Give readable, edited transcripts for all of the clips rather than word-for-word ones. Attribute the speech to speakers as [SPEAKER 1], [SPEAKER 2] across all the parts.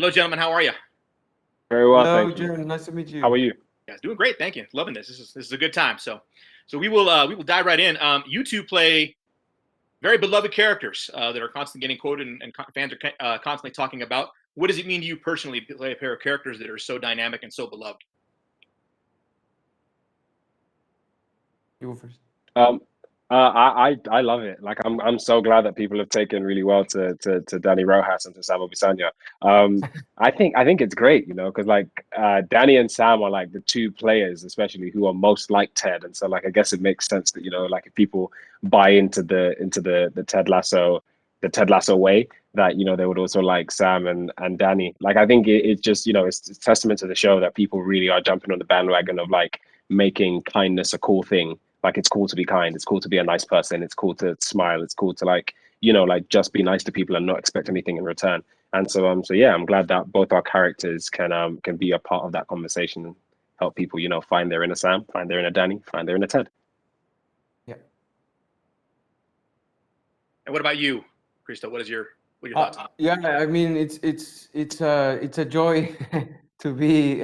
[SPEAKER 1] Hello, gentlemen. How are you?
[SPEAKER 2] Very well,
[SPEAKER 3] Hello,
[SPEAKER 2] thank you.
[SPEAKER 3] Jim. Nice to meet you.
[SPEAKER 2] How are you?
[SPEAKER 1] Guys, doing great. Thank you. Loving this. This is a good time. So we will dive right in. You two play very beloved characters that are constantly getting quoted and fans are constantly talking about. What does it mean to you personally to play a pair of characters that are so dynamic and so beloved?
[SPEAKER 3] You go first.
[SPEAKER 2] I love it. Like I'm so glad that people have taken really well to Dani Rojas and to Sam Obisanya. I think it's great, because like Danny and Sam are like the two players, especially who are most like Ted, and so like I guess it makes sense that like if people buy into the Ted Lasso way, that they would also like Sam and Danny. Like I think it's just it's testament to the show that people really are jumping on the bandwagon of like making kindness a cool thing. Like it's cool to be kind. It's cool to be a nice person. It's cool to smile. It's cool to like just be nice to people and not expect anything in return. And so yeah, I'm glad that both our characters can be a part of that conversation and help people find their inner Sam, find their inner Danny, find their inner Ted.
[SPEAKER 3] Yeah.
[SPEAKER 1] And what about you, Cristo? What are your thoughts on it?
[SPEAKER 3] Yeah, I mean it's a joy to be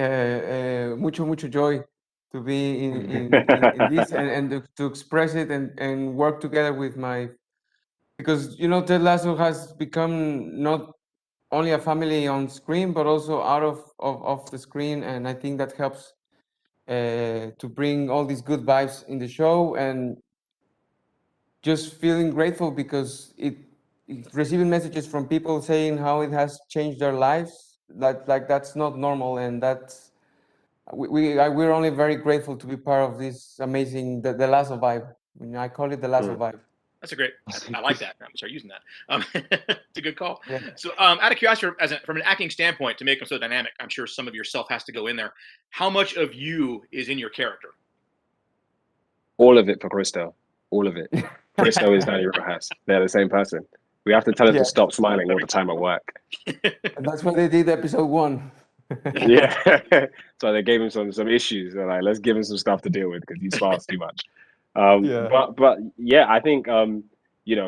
[SPEAKER 3] mucho joy to be in this and to express it and work together with because Ted Lasso has become not only a family on screen but also out of the screen, and I think that helps to bring all these good vibes in the show, and just feeling grateful because receiving messages from people saying how it has changed their lives. That's not normal, and we're only very grateful to be part of this amazing the Lasso vibe. I call it the Lasso vibe.
[SPEAKER 1] That's a great. I like that. I'm gonna start using that. It's a good call.
[SPEAKER 3] Yeah.
[SPEAKER 1] So, out of curiosity, from an acting standpoint, to make them so dynamic, I'm sure some of yourself has to go in there. How much of you is in your character?
[SPEAKER 2] All of it for Cristo. All of it. Cristo is Dani Rojas. They're the same person. We have to tell him to stop smiling all the time at work.
[SPEAKER 3] And that's what they did episode 1.
[SPEAKER 2] Yeah. So they gave him some issues. They're like, let's give him some stuff to deal with because he smiles too much.
[SPEAKER 3] Yeah.
[SPEAKER 2] But yeah, I think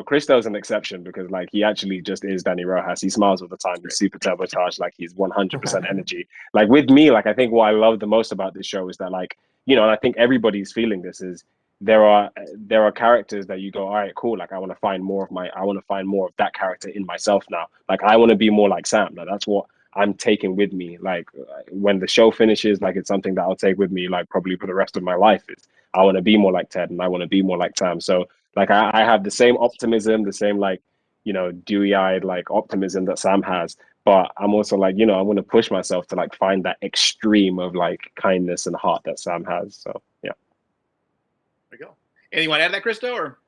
[SPEAKER 2] Cristo's an exception because like he actually just is Dani Rojas. He smiles all the time. He's super turbocharged. Like he's 100% energy. Like with me, like I think what I love the most about this show is that like and I think everybody's feeling this is there are characters that you go, all right, cool. Like I want to find more of that character in myself now. Like I want to be more like Sam. Like that's what I'm taking with me. Like when the show finishes, like it's something that I'll take with me, like probably for the rest of my life. Is I want to be more like Ted and I want to be more like Sam. So like I have the same optimism, the same like dewy-eyed like optimism that Sam has. But I'm also like I want to push myself to like find that extreme of like kindness and heart that Sam has. So yeah.
[SPEAKER 1] There you go. Anything you want to add to that, Cristo? Or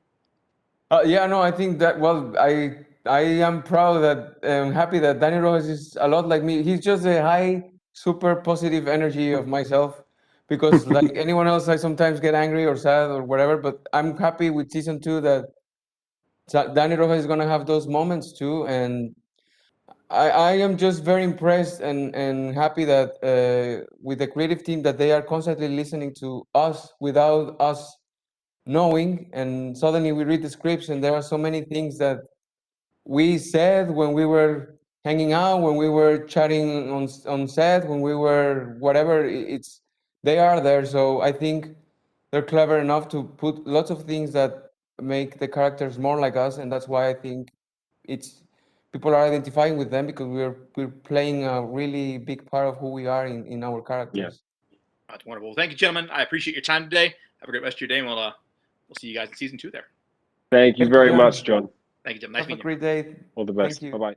[SPEAKER 3] Yeah, no, I think that, well, I am proud that I'm happy that Dani Rojas is a lot like me. He's just a high, super positive energy of myself, because like anyone else, I sometimes get angry or sad or whatever. But I'm happy with season 2 that Dani Rojas is gonna have those moments too, and I am just very impressed and happy that with the creative team that they are constantly listening to us without us knowing, and suddenly we read the scripts and there are so many things that we said when we were hanging out, when we were chatting on set, when we were whatever. It's they are there, so I think they're clever enough to put lots of things that make the characters more like us, and that's why I think it's people are identifying with them, because we're playing a really big part of who we are in our characters.
[SPEAKER 1] that's wonderful. Well, thank you, gentlemen. I appreciate your time today. Have a great rest of your day, and we'll see you guys in season 2 there.
[SPEAKER 2] Thank you very much, John.
[SPEAKER 1] Thank you, Jim. Nice
[SPEAKER 3] Have a
[SPEAKER 1] meeting you.
[SPEAKER 3] great day.
[SPEAKER 2] All the best.
[SPEAKER 3] Thank you.
[SPEAKER 2] Bye-bye.